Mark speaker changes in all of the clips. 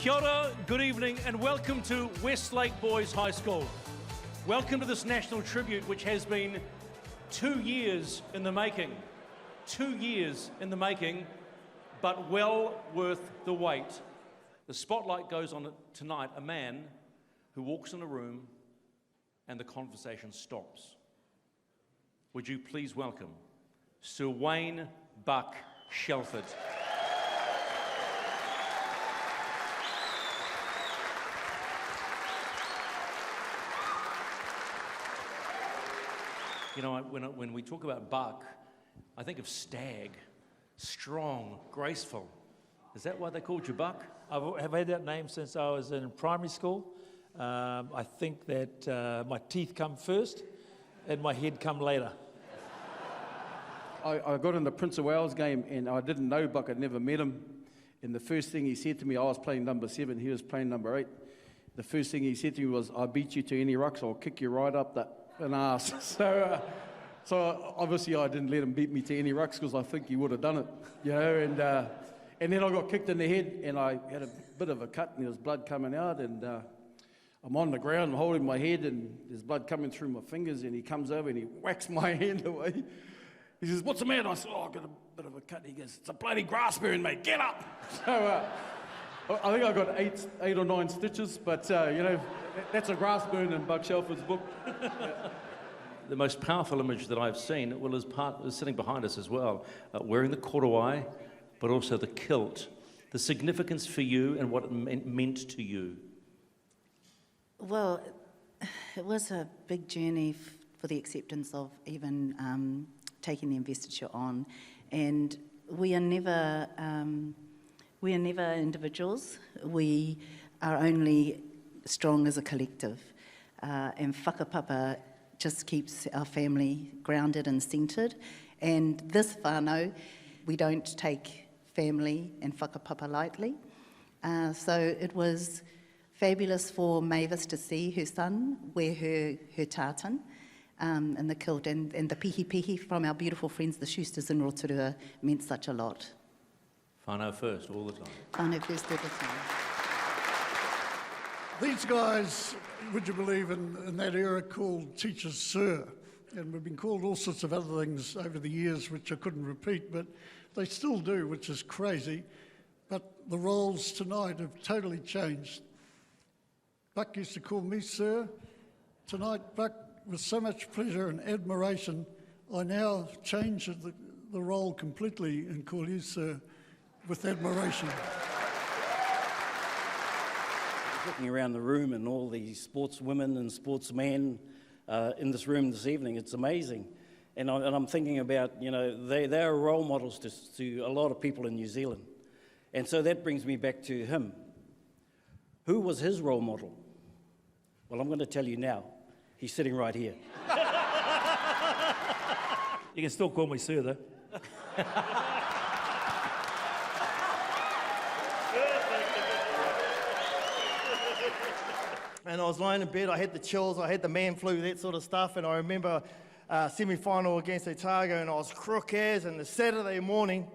Speaker 1: Kia ora, good evening, and welcome to Westlake Boys High School. Welcome to this national tribute, which has been 2 years in the making. 2 years in the making, but well worth the wait. The spotlight goes on tonight, a man who walks in a room and the conversation stops. Would you please welcome Sir Wayne Buck Shelford. You know, when we talk about Buck, I think of stag, strong, graceful. Is that why they called you Buck?
Speaker 2: I've had that name since I was in primary school. I think that my teeth come first and my head come later.
Speaker 3: I got in the Prince of Wales game and I didn't know Buck, I'd never met him. And the first thing he said to me, I was playing number 7, he was playing number 8. The first thing he said to me was, I beat you to any rucks, I'll kick you right up an arse. So obviously I didn't let him beat me to any rucks because I think he would have done it, you know. And then I got kicked in the head and I had a bit of a cut and there was blood coming out and I'm on the ground holding my head and there's blood coming through my fingers and he comes over and he whacks my hand away. He says, what's the matter? I said, oh, I've got a bit of a cut. He goes, it's a bloody grass burn, mate, get up. So I think I got eight or 9 stitches, but you know, that's a grass burn in Buck Shelford's book.
Speaker 1: The most powerful image that I've seen, well, is sitting behind us as well, wearing the korowai, but also the kilt. The significance for you and what it meant to you.
Speaker 4: Well, it was a big journey for the acceptance of even taking the investiture on, and we are never individuals. We are only strong as a collective, and whakapapa just keeps our family grounded and centred. And this whānau, we don't take family and whakapapa lightly. So it was fabulous for Mavis to see her son wear her tartan and the kilt, and the pihi from our beautiful friends, the Schusters in Rotorua, meant such a lot.
Speaker 1: Whānau first, all the time.
Speaker 4: Whānau first all the time.
Speaker 5: These guys, would you believe, in that era called teachers sir, and we've been called all sorts of other things over the years which I couldn't repeat, but they still do, which is crazy. But the roles tonight have totally changed. Buck used to call me sir. Tonight, Buck, with so much pleasure and admiration, I now change the role completely and call you sir with admiration.
Speaker 6: Looking around the room and all the sportswomen and sportsmen in this room this evening, it's amazing. And I'm thinking about, you know, they are role models to a lot of people in New Zealand. And so that brings me back to him. Who was his role model? Well, I'm going to tell you now. He's sitting right here.
Speaker 2: You can still call me sir, though.
Speaker 7: And I was lying in bed, I had the chills, I had the man flu, that sort of stuff, and I remember semi-final against Otago, and I was crook as, and the Saturday morning,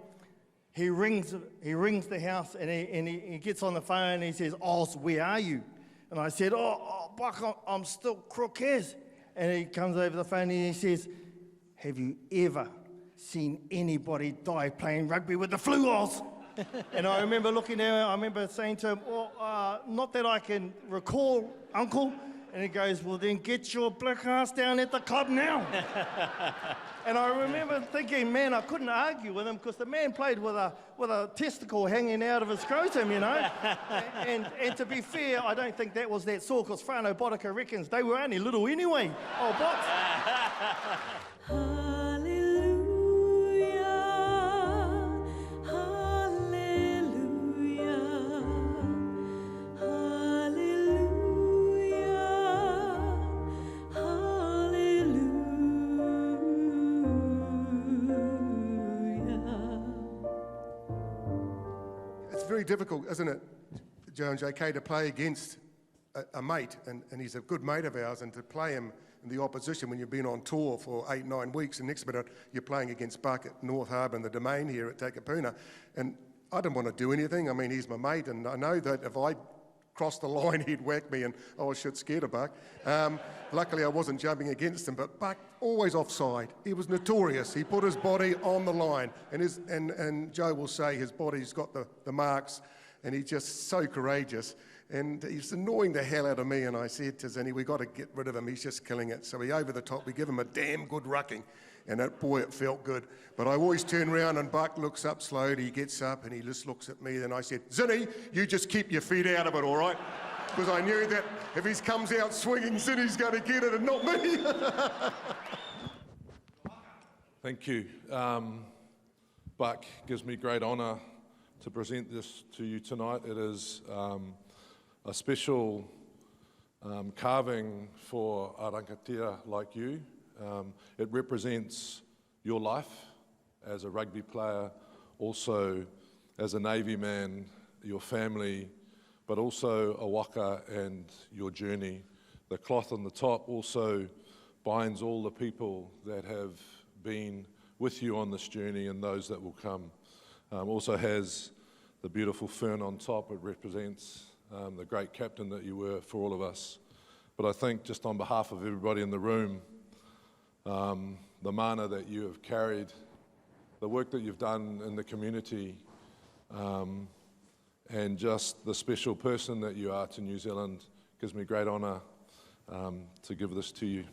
Speaker 7: he rings the house, and he gets on the phone, and he says, Oz, where are you? And I said, oh Buck, I'm still crook as. And he comes over the phone, and he says, have you ever seen anybody die playing rugby with the flu, Oz? And I remember looking at him, I remember saying to him, not that I can recall, Uncle. And he goes, well, then get your black ass down at the club now. And I remember thinking, man, I couldn't argue with him because the man played with a testicle hanging out of his scrotum, you know. and to be fair, I don't think that was that sore because Whānau Botica reckons they were only little anyway. Oh, bots.
Speaker 8: Very difficult, isn't it, Joe and JK, to play against a mate, and he's a good mate of ours, and to play him in the opposition when you've been on tour for 8-9 weeks, and next minute you're playing against Buck at North Harbour in the Domain here at Takapuna. And I didn't want to do anything. I mean, he's my mate, and I know that if I crossed the line, he'd whack me, and I was shit scared of Buck. Luckily, I wasn't jumping against him, but Buck, always offside. He was notorious. He put his body on the line, and Joe will say his body's got the marks, and he's just so courageous. And he's annoying the hell out of me, and I said to Zinny, we've got to get rid of him, he's just killing it. So we over the top, we give him a damn good rucking, and boy, it felt good. But I always turn around, and Buck looks up slowly, he gets up, and he just looks at me, and I said, Zinny, you just keep your feet out of it, all right? Because I knew that if he comes out swinging, Zinny's going to get it, and not me.
Speaker 9: Thank you. Buck, gives me great honour to present this to you tonight. It is a special carving for a rangatira like you. It represents your life as a rugby player, also as a Navy man, your family, but also a waka and your journey. The cloth on the top also binds all the people that have been with you on this journey and those that will come. Also has the beautiful fern on top. It represents the great captain that you were for all of us. But I think just on behalf of everybody in the room, the mana that you have carried, the work that you've done in the community, and just the special person that you are to New Zealand, gives me great honour to give this to you.